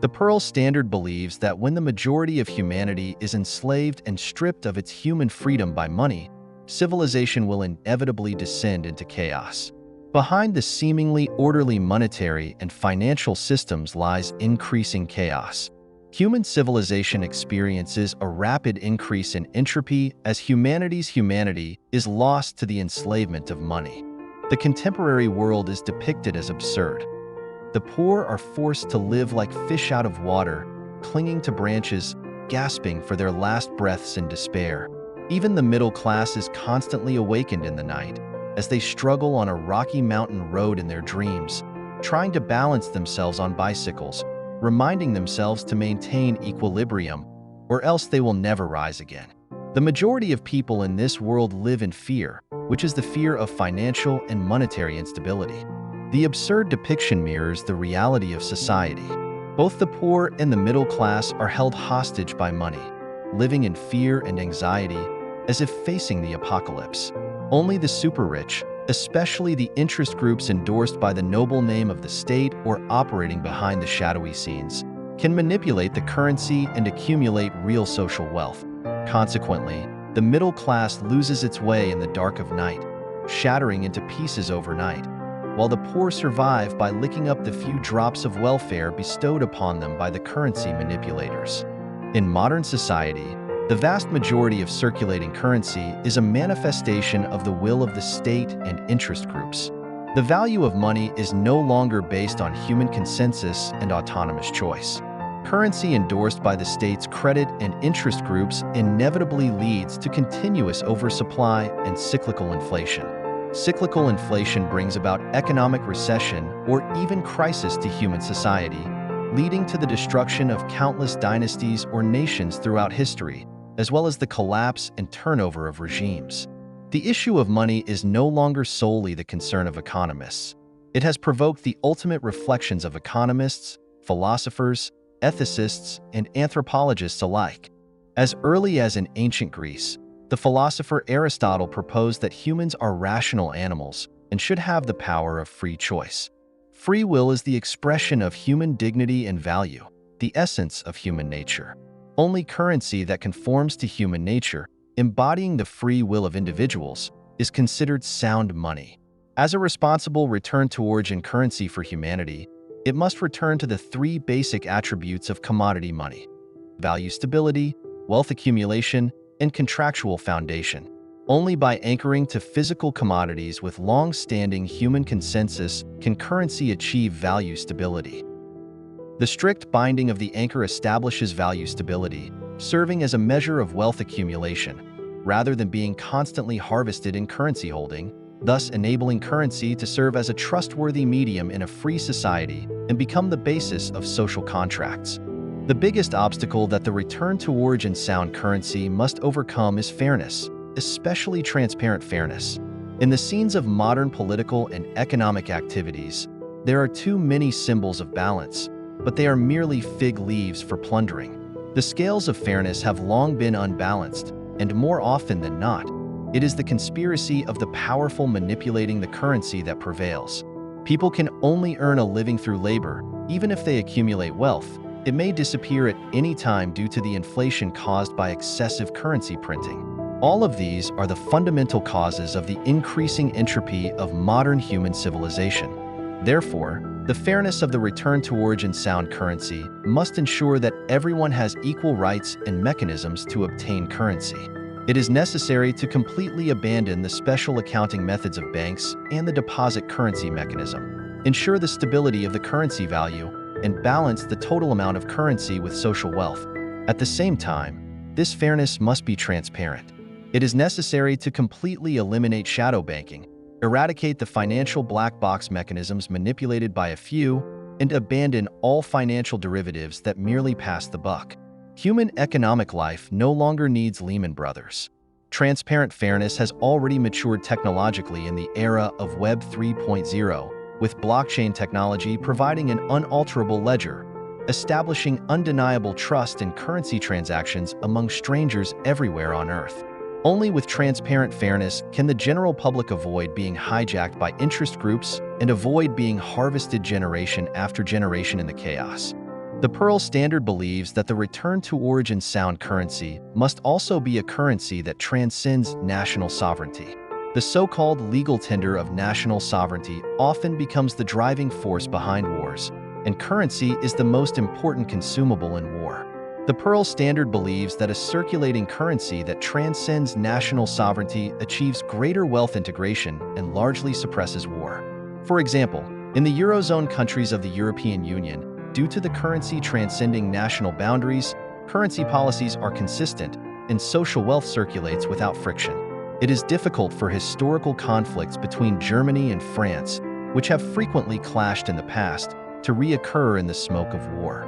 The Pearl Standard believes that when the majority of humanity is enslaved and stripped of its human freedom by money, civilization will inevitably descend into chaos. Behind the seemingly orderly monetary and financial systems lies increasing chaos. Human civilization experiences a rapid increase in entropy as humanity's humanity is lost to the enslavement of money. The contemporary world is depicted as absurd. The poor are forced to live like fish out of water, clinging to branches, gasping for their last breaths in despair. Even the middle class is constantly awakened in the night, as they struggle on a rocky mountain road in their dreams, trying to balance themselves on bicycles, reminding themselves to maintain equilibrium, or else they will never rise again. The majority of people in this world live in fear, which is the fear of financial and monetary instability. The absurd depiction mirrors the reality of society. Both the poor and the middle class are held hostage by money, living in fear and anxiety, as if facing the apocalypse. Only the super-rich, especially the interest groups endorsed by the noble name of the state or operating behind the shadowy scenes, can manipulate the currency and accumulate real social wealth. Consequently, the middle class loses its way in the dark of night, shattering into pieces overnight, while the poor survive by licking up the few drops of welfare bestowed upon them by the currency manipulators. In modern society, the vast majority of circulating currency is a manifestation of the will of the state and interest groups. The value of money is no longer based on human consensus and autonomous choice. Currency endorsed by the state's credit and interest groups inevitably leads to continuous oversupply and cyclical inflation. Cyclical inflation brings about economic recession or even crisis to human society, leading to the destruction of countless dynasties or nations throughout history, as well as the collapse and turnover of regimes. The issue of money is no longer solely the concern of economists. It has provoked the ultimate reflections of economists, philosophers, ethicists, and anthropologists alike. As early as in ancient Greece, the philosopher Aristotle proposed that humans are rational animals and should have the power of free choice. Free will is the expression of human dignity and value, the essence of human nature. Only currency that conforms to human nature, embodying the free will of individuals, is considered sound money. As a responsible return-to-origin currency for humanity, it must return to the three basic attributes of commodity money: value stability, wealth accumulation, and contractual foundation. Only by anchoring to physical commodities with long-standing human consensus can currency achieve value stability. The strict binding of the anchor establishes value stability, serving as a measure of wealth accumulation, rather than being constantly harvested in currency holding, thus enabling currency to serve as a trustworthy medium in a free society and become the basis of social contracts. The biggest obstacle that the return-to-origin sound currency must overcome is fairness, especially transparent fairness. In the scenes of modern political and economic activities, there are too many symbols of balance, but they are merely fig leaves for plundering. The scales of fairness have long been unbalanced, and more often than not, it is the conspiracy of the powerful manipulating the currency that prevails. People can only earn a living through labor. Even if they accumulate wealth, it may disappear at any time due to the inflation caused by excessive currency printing. All of these are the fundamental causes of the increasing entropy of modern human civilization. Therefore, the fairness of the return-to-origin sound currency must ensure that everyone has equal rights and mechanisms to obtain currency. It is necessary to completely abandon the special accounting methods of banks and the deposit currency mechanism, ensure the stability of the currency value, and balance the total amount of currency with social wealth. At the same time, this fairness must be transparent. It is necessary to completely eliminate shadow banking, eradicate the financial black box mechanisms manipulated by a few, and abandon all financial derivatives that merely pass the buck. Human economic life no longer needs Lehman Brothers. Transparent fairness has already matured technologically in the era of Web 3.0, with blockchain technology providing an unalterable ledger, establishing undeniable trust in currency transactions among strangers everywhere on Earth. Only with transparent fairness can the general public avoid being hijacked by interest groups and avoid being harvested generation after generation in the chaos. The Pearl Standard believes that the return to origin sound currency must also be a currency that transcends national sovereignty. The so-called legal tender of national sovereignty often becomes the driving force behind wars, and currency is the most important consumable in war. The Pearl Standard believes that a circulating currency that transcends national sovereignty achieves greater wealth integration and largely suppresses war. For example, in the Eurozone countries of the European Union, due to the currency transcending national boundaries, currency policies are consistent and social wealth circulates without friction. It is difficult for historical conflicts between Germany and France, which have frequently clashed in the past, to reoccur in the smoke of war.